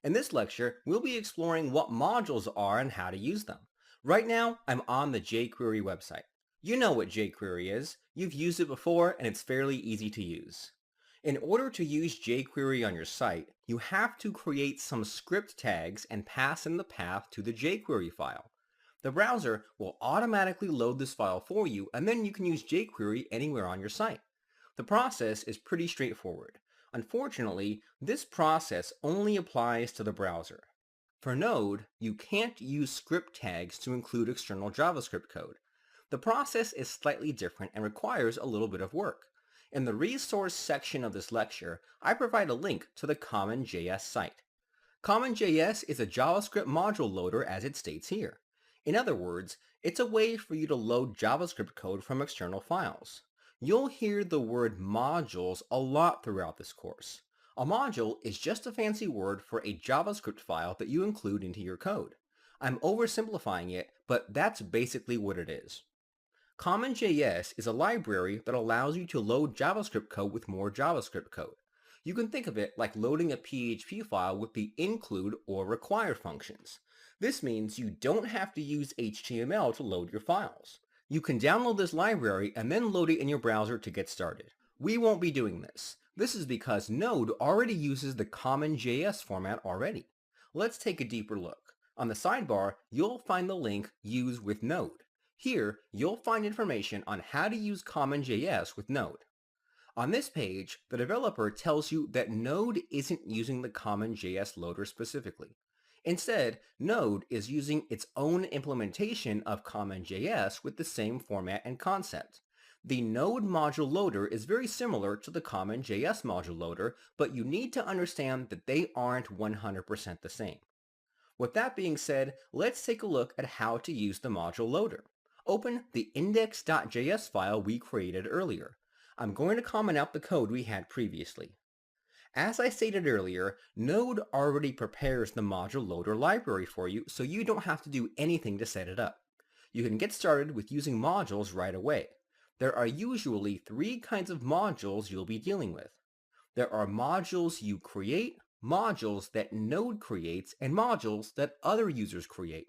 In this lecture, we'll be exploring what modules are and how to use them. Right now, I'm on the jQuery website. You know what jQuery is. You've used it before and it's fairly easy to use. In order to use jQuery on your site, you have to create some script tags and pass in the path to the jQuery file. The browser will automatically load this file for you, and then you can use jQuery anywhere on your site. The process is pretty straightforward. Unfortunately, this process only applies to the browser. For Node, you can't use script tags to include external JavaScript code. The process is slightly different and requires a little bit of work. In the resource section of this lecture, I provide a link to the CommmonJS site. CommmonJS is a JavaScript module loader as it states here. In other words, it's a way for you to load JavaScript code from external files. You'll hear the word modules a lot throughout this course. A module is just a fancy word for a JavaScript file that you include into your code. I'm oversimplifying it, but that's basically what it is. CommonJS is a library that allows you to load JavaScript code with more JavaScript code. You can think of it like loading a PHP file with the include or require functions. This means you don't have to use HTML to load your files. You can download this library and then load it in your browser to get started. We won't be doing this. This is because Node already uses the CommonJS format already. Let's take a deeper look. On the sidebar, you'll find the link Use with Node. Here, you'll find information on how to use CommonJS with Node. On this page, the developer tells you that Node isn't using the CommonJS loader specifically. Instead, Node is using its own implementation of CommonJS with the same format and concept. The Node module loader is very similar to the CommonJS module loader, but you need to understand that they aren't 100% the same. With that being said, let's take a look at how to use the module loader. Open the index.js file we created earlier. I'm going to comment out the code we had previously. As I stated earlier, Node already prepares the module loader library for you, so you don't have to do anything to set it up. You can get started with using modules right away. There are usually three kinds of modules you'll be dealing with. There are modules you create, modules that Node creates, and modules that other users create.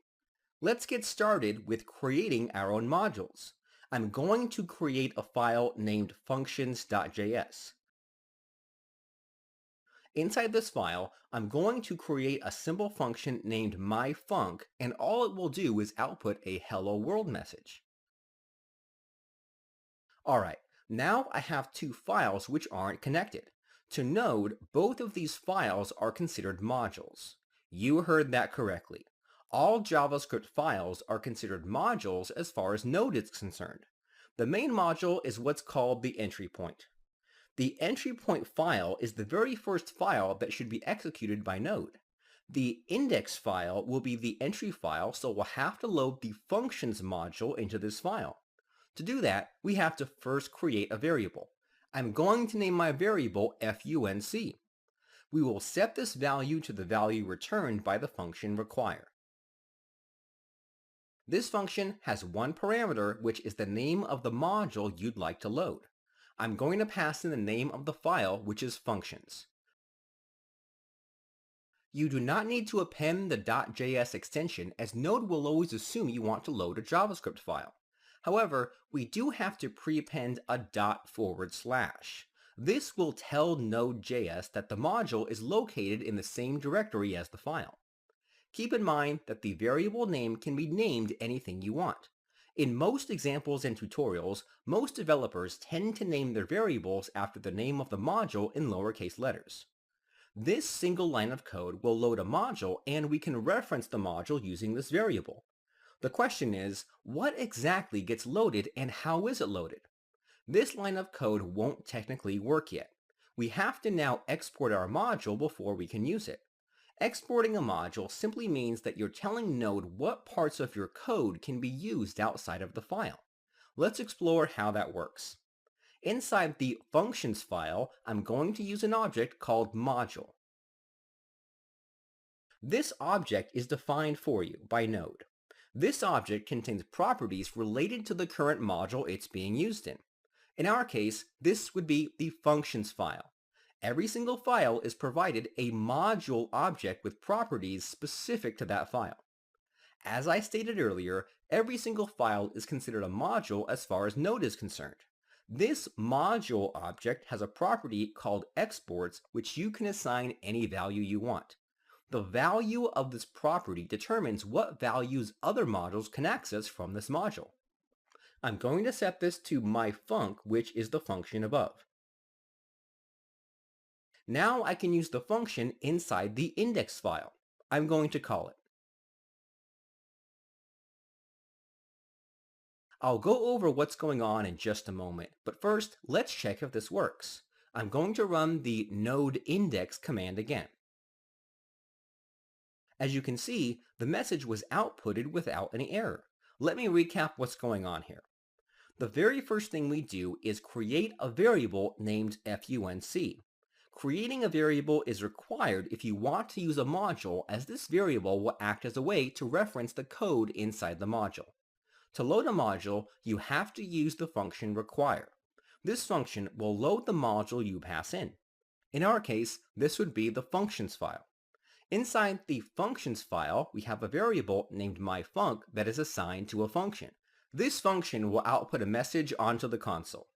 Let's get started with creating our own modules. I'm going to create a file named functions.js. Inside this file, I'm going to create a simple function named myfunc, and all it will do is output a hello world message. Alright, now I have two files which aren't connected. To Node, both of these files are considered modules. You heard that correctly. All JavaScript files are considered modules as far as Node is concerned. The main module is what's called the entry point. The entry point file is the very first file that should be executed by Node. The index file will be the entry file, so we'll have to load the functions module into this file. To do that, we have to first create a variable. I'm going to name my variable func. We will set this value to the value returned by the function require. This function has one parameter, which is the name of the module you'd like to load. I'm going to pass in the name of the file, which is functions. You do not need to append the .js extension, as Node will always assume you want to load a JavaScript file. However, we do have to pre-append a /. This will tell Node.js that the module is located in the same directory as the file. Keep in mind that the variable name can be named anything you want. In most examples and tutorials, most developers tend to name their variables after the name of the module in lowercase letters. This single line of code will load a module, and we can reference the module using this variable. The question is, what exactly gets loaded and how is it loaded? This line of code won't technically work yet. We have to now export our module before we can use it. Exporting a module simply means that you're telling Node what parts of your code can be used outside of the file. Let's explore how that works. Inside the functions file, I'm going to use an object called module. This object is defined for you by Node. This object contains properties related to the current module it's being used in. In our case, this would be the functions file. Every single file is provided a module object with properties specific to that file. As I stated earlier, every single file is considered a module as far as Node is concerned. This module object has a property called exports, which you can assign any value you want. The value of this property determines what values other modules can access from this module. I'm going to set this to myfunc, which is the function above. Now I can use the function inside the index file. I'm going to call it. I'll go over what's going on in just a moment, but first, let's check if this works. I'm going to run the node index command again. As you can see, the message was outputted without any error. Let me recap what's going on here. The very first thing we do is create a variable named func. Creating a variable is required if you want to use a module, as this variable will act as a way to reference the code inside the module. To load a module, you have to use the function require. This function will load the module you pass in. In our case, this would be the functions file. Inside the functions file, we have a variable named myfunc that is assigned to a function. This function will output a message onto the console.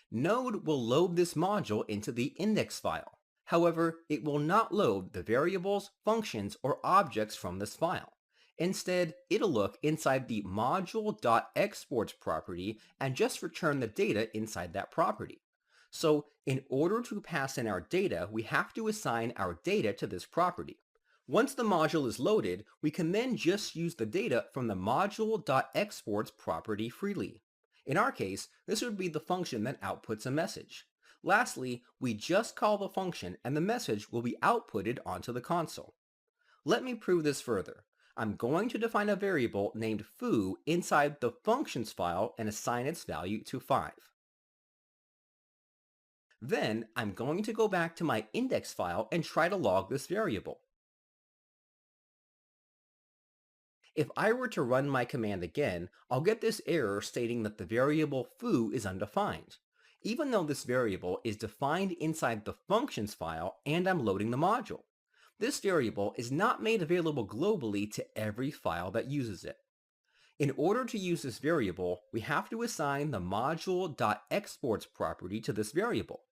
Node will load this module into the index file. However, it will not load the variables, functions, or objects from this file. Instead, it'll look inside the module.exports property and just return the data inside that property. So, in order to pass in our data, we have to assign our data to this property. Once the module is loaded, we can then just use the data from the module.exports property freely. In our case, this would be the function that outputs a message. Lastly, we just call the function and the message will be outputted onto the console. Let me prove this further. I'm going to define a variable named foo inside the functions file and assign its value to 5. Then, I'm going to go back to my index file and try to log this variable. If I were to run my command again, I'll get this error stating that the variable foo is undefined, even though this variable is defined inside the functions file and I'm loading the module. This variable is not made available globally to every file that uses it. In order to use this variable, we have to assign the module.exports property to this variable.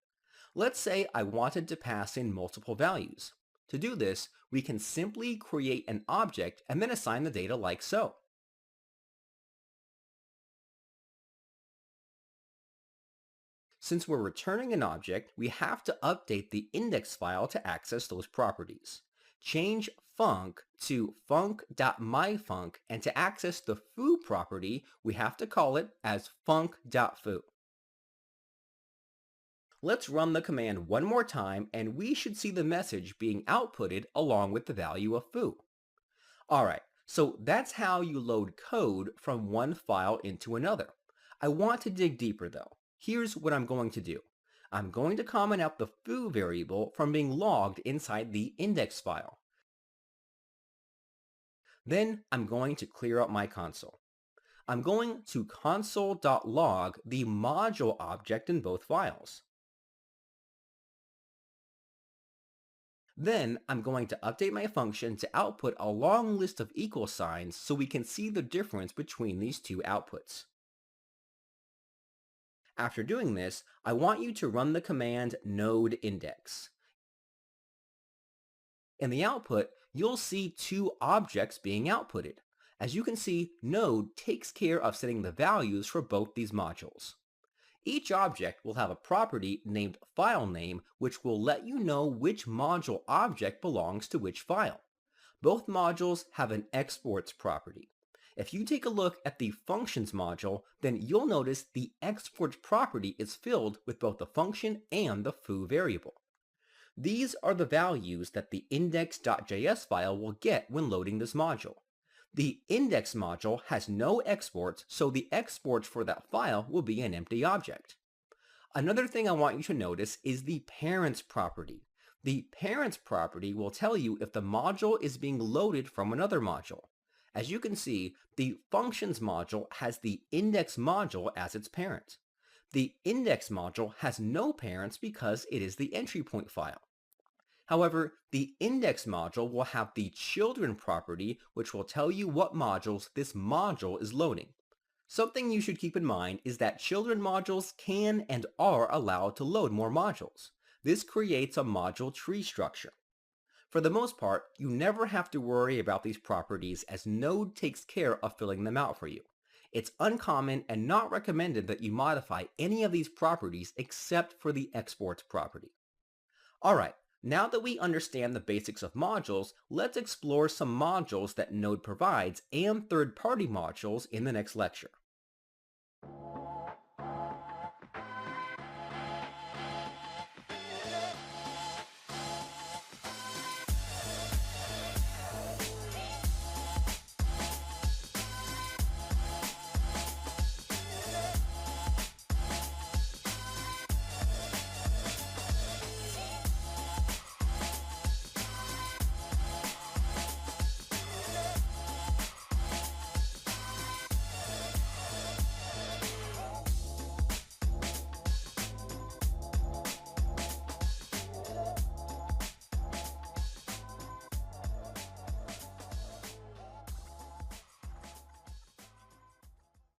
Let's say I wanted to pass in multiple values. To do this, we can simply create an object and then assign the data like so. Since we're returning an object, we have to update the index file to access those properties. Change func to func.myfunc, and to access the foo property, we have to call it as func.foo. Let's run the command one more time and we should see the message being outputted along with the value of foo. Alright, so that's how you load code from one file into another. I want to dig deeper though. Here's what I'm going to do. I'm going to comment out the foo variable from being logged inside the index file. Then I'm going to clear out my console. I'm going to console.log the module object in both files. Then I'm going to update my function to output a long list of equal signs so we can see the difference between these two outputs. After doing this, I want you to run the command node index. In the output, you'll see two objects being outputted. As you can see, Node takes care of setting the values for both these modules. Each object will have a property named filename, which will let you know which module object belongs to which file. Both modules have an exports property. If you take a look at the functions module, then you'll notice the exports property is filled with both the function and the foo variable. These are the values that the index.js file will get when loading this module. The index module has no exports, so the exports for that file will be an empty object. Another thing I want you to notice is the parents property. The parents property will tell you if the module is being loaded from another module. As you can see, the functions module has the index module as its parent. The index module has no parents because it is the entry point file. However, the index module will have the children property, which will tell you what modules this module is loading. Something you should keep in mind is that children modules can and are allowed to load more modules. This creates a module tree structure. For the most part, you never have to worry about these properties as Node takes care of filling them out for you. It's uncommon and not recommended that you modify any of these properties except for the exports property. Alright, now that we understand the basics of modules, let's explore some modules that Node provides and third-party modules in the next lecture.